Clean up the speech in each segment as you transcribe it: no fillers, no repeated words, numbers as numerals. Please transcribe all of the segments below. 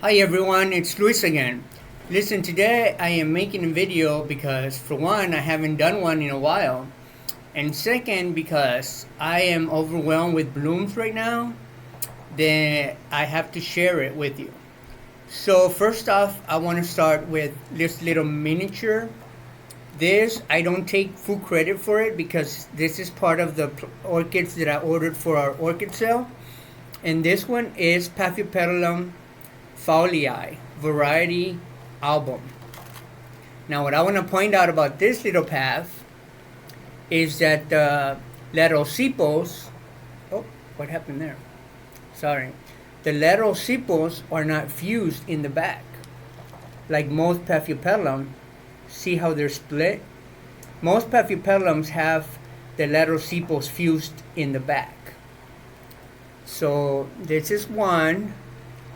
Hi everyone, it's Luis again. Listen, today I am making a video because for one, I haven't done one in a while. And second, because I am overwhelmed with blooms right now, then I have to share it with you. So first off, I want to start with this little miniature. This, I don't take full credit for it because this is part of the orchids that I ordered for our orchid sale. And this one is Paph fowliei variety album. Now, what I want to point out about this little path is that the lateral sepals, oh, what happened there? Sorry. The lateral sepals are not fused in the back. Like most Paph. See how they're split? Most Paph have the lateral sepals fused in the back. So this is one,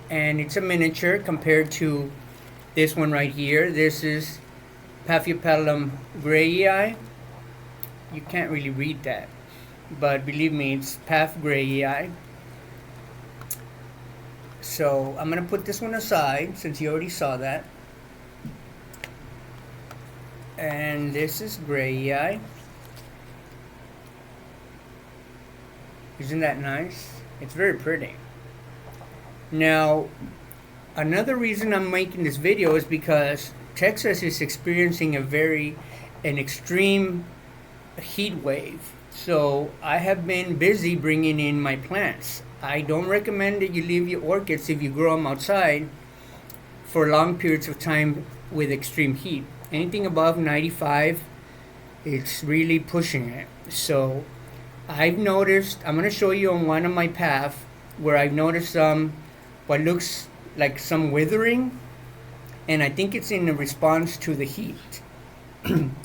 and it's a miniature compared to this one right here. This is Paph Greyi. You can't really read that, but believe me, it's Paph Greyi. So I'm gonna put this one aside since you already saw that. And this is Greyi. Isn't that nice? It's very pretty. Now, another reason I'm making this video is because Texas is experiencing an extreme heat wave. So I have been busy bringing in my plants. I don't recommend that you leave your orchids if you grow them outside for long periods of time with extreme heat. Anything above 95, it's really pushing it. So I've noticed, I'm going to show you on one of my Paph where I've noticed what looks like some withering, and I think it's in response to the heat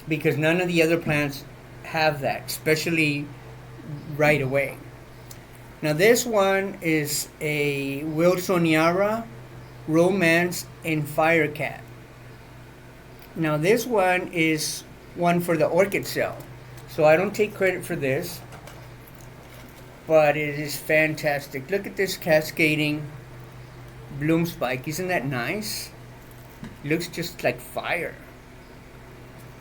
because none of the other plants have that, especially right away. Now this one is a Wilsoniana Romance and Firecat. Now this one is one for the orchid sale, so I don't take credit for this, but it is fantastic. Look at this cascading bloom spike. Isn't that nice? It looks just like fire.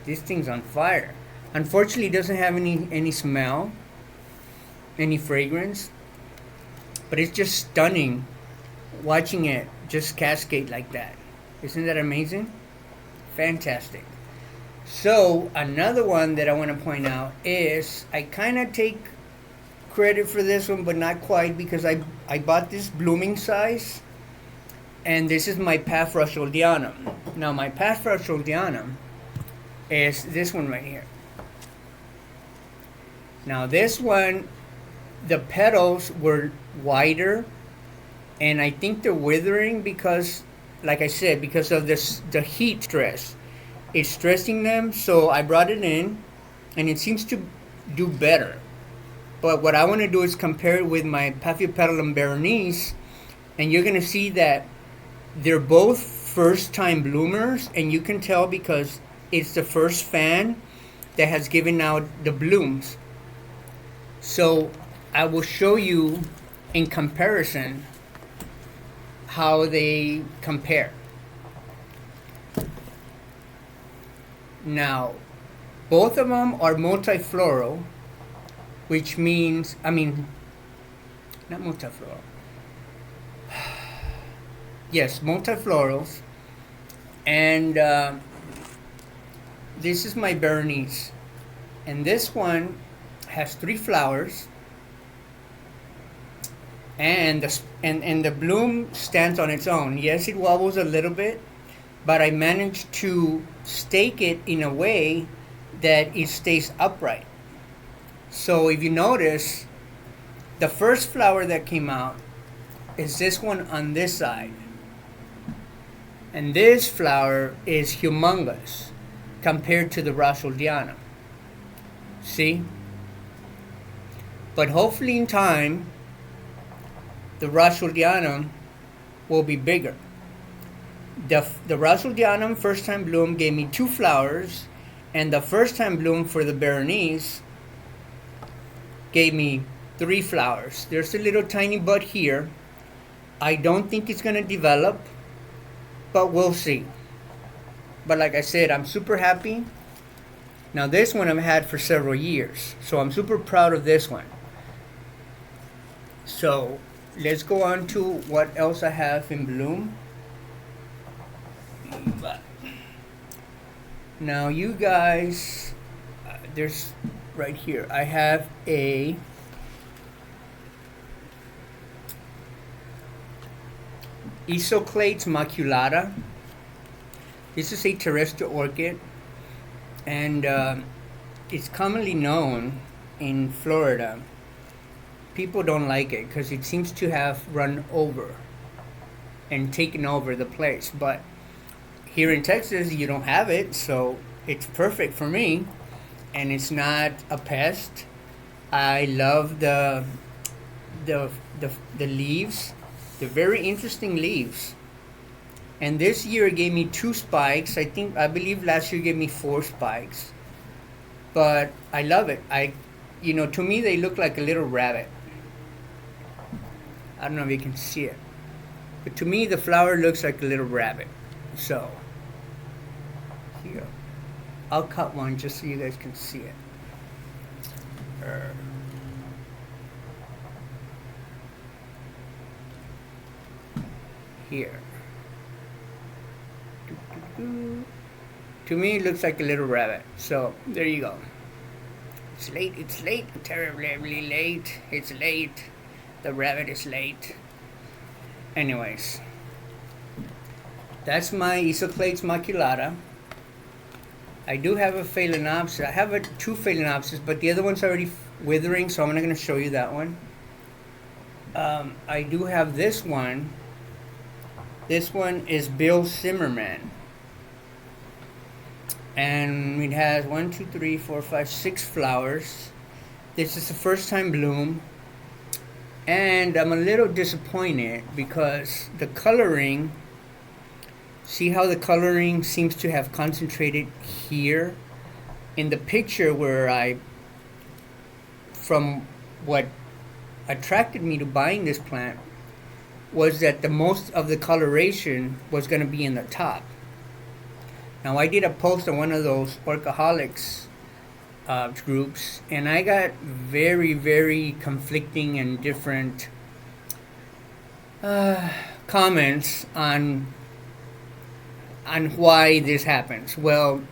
This thing's on fire. Unfortunately, it doesn't have any smell, any fragrance, but it's just stunning watching it just cascade like that. Isn't that amazing? Fantastic. So another one that I want to point out is I kind of take credit for this one, but not quite, because I bought this blooming size, and this is my Paph Rothchildianum. Now my Paph Rothchildianum is this one right here. Now this one, the petals were wider, and I think they're withering because, like I said, because of the heat stress. It's stressing them, so I brought it in, and it seems to do better. But what I want to do is compare it with my Paph Berenice, and you're going to see that they're both first-time bloomers, and you can tell because it's the first fan that has given out the blooms. So I will show you in comparison how they compare. Now, both of them are multifloral, which means, not multifloral. Yes, multiflorals. And this is my Berenice. And this one has 3 flowers. And the bloom stands on its own. Yes, it wobbles a little bit, but I managed to stake it in a way that it stays upright. So if you notice, the first flower that came out is this one on this side. And this flower is humongous compared to the Rothchildianum. See? But hopefully in time, the Rothchildianum will be bigger. The Rothchildianum first time bloom gave me 2 flowers, and the first time bloom for the Berenice gave me 3 flowers. There's a little tiny bud here. I don't think it's going to develop but we'll see. But like I said, I'm super happy. Now this one I've had for several years, so I'm super proud of this one. So let's go on to what else I have in bloom. Now you guys, there's right here, I have a Isoclades Maculata. This is a terrestrial orchid, and it's commonly known in Florida. People don't like it because it seems to have run over and taken over the place. But here in Texas, you don't have it, so it's perfect for me, and it's not a pest. I love the leaves. They're very interesting leaves. And this year it gave me 2 spikes. I believe last year it gave me 4 spikes. But I love it. To me they look like a little rabbit. I don't know if you can see it. But to me the flower looks like a little rabbit. So here, I'll cut one just so you guys can see it. Here. To me, it looks like a little rabbit. So there you go. It's late, terribly late. It's late. The rabbit is late. Anyways, that's my Isoclades Maculata. I do have a Phalaenopsis. I have 2 Phalaenopsis, but the other one's already withering, so I'm not going to show you that one. I do have this one. This one is Bill Zimmerman. And it has 1, 2, 3, 4, 5, 6 flowers. This is the first time bloom. And I'm a little disappointed because the coloring, see how the coloring seems to have concentrated here? In the picture from what attracted me to buying this plant was that the most of the coloration was going to be in the top. Now I did a post on one of those Orchaholics groups, and I got very, very conflicting and different comments on why this happens. Well,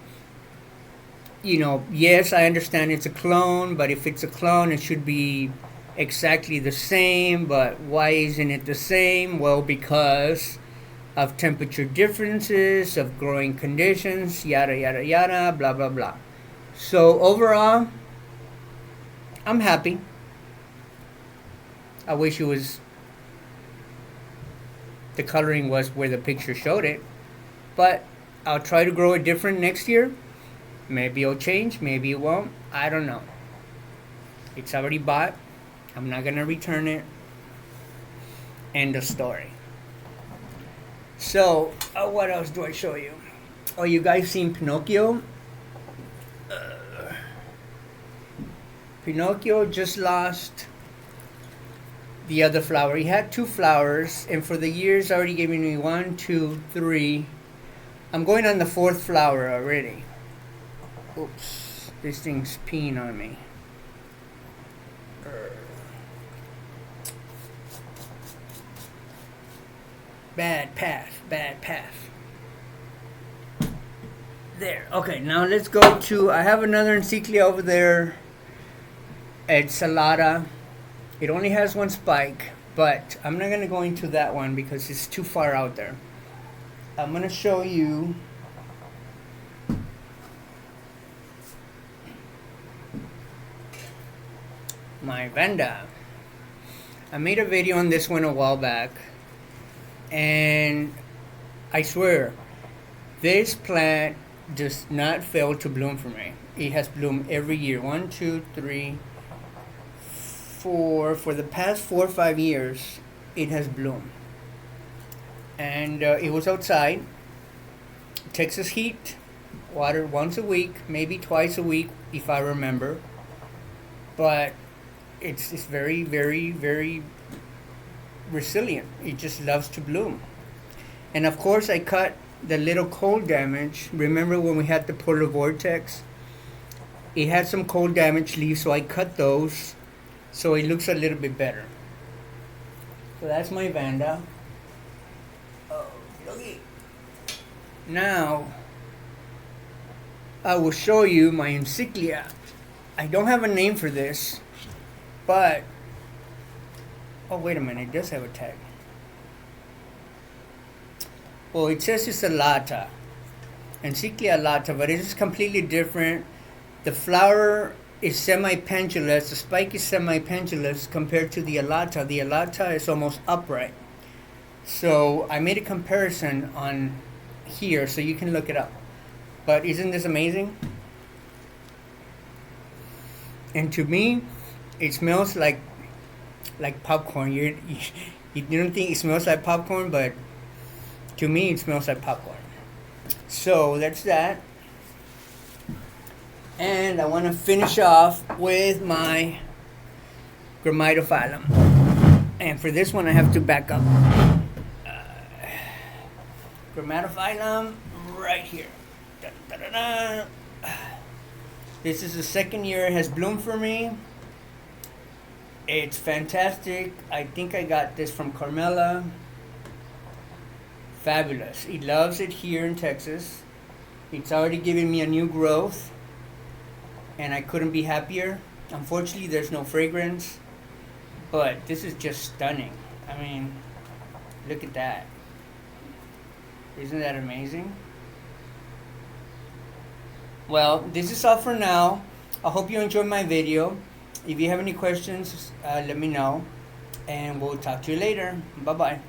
yes, I understand it's a clone, but if it's a clone, it should be exactly the same. But why isn't it the same? Well, because of temperature differences, of growing conditions, yada yada yada, blah blah blah. So overall, I'm happy. I wish the coloring was where the picture showed it, but I'll try to grow it different next year. Maybe it'll change, maybe it won't, I don't know. It's already bought. I'm not gonna return it. End of story. So, what else do I show you? Oh, you guys seen Pinocchio? Pinocchio just lost the other flower. He had 2 flowers, and for the years already gave me 1, 2, 3. I'm going on the 4th flower already. Oops, this thing's peeing on me. Bad path. There. Okay, now let's go to, I have another Encyclia over there. It's alata. It only has 1 spike, but I'm not going to go into that one because it's too far out there. I'm going to show you my Vanda. I made a video on this one a while back, and I swear this plant does not fail to bloom for me. It has bloomed every year. 1, 2, 3, 4. For the past 4 or 5 years it has bloomed, and it was outside. Texas heat, water once a week, maybe twice a week if I remember, but it's very, very, very resilient. It just loves to bloom. And of course I cut the little cold damage. Remember when we had the polar vortex? It had some cold damage leaves, so I cut those so it looks a little bit better. So that's my Vanda. Okay. Now I will show you my Encyclia. I don't have a name for this, but oh wait a minute, it does have a tag. Well, it says it's alata, Encyclia alata, but it is completely different. The flower is semi-pendulous, the spike is semi-pendulous compared to the alata. The alata is almost upright. So I made a comparison on here so you can look it up. But isn't this amazing? And to me, it smells like popcorn. You don't think it smells like popcorn, but to me it smells like popcorn. So that's that. And I want to finish off with my Gramatophyllum. And for this one I have to back up. Gramatophyllum right here. Da, da, da, da. This is the second year it has bloomed for me. It's fantastic. I think I got this from Carmela. Fabulous. He loves it here in Texas. It's already giving me a new growth, and I couldn't be happier. Unfortunately, there's no fragrance, but this is just stunning. I mean, look at that. Isn't that amazing? Well, this is all for now. I hope you enjoyed my video. If you have any questions, let me know, and we'll talk to you later. Bye-bye.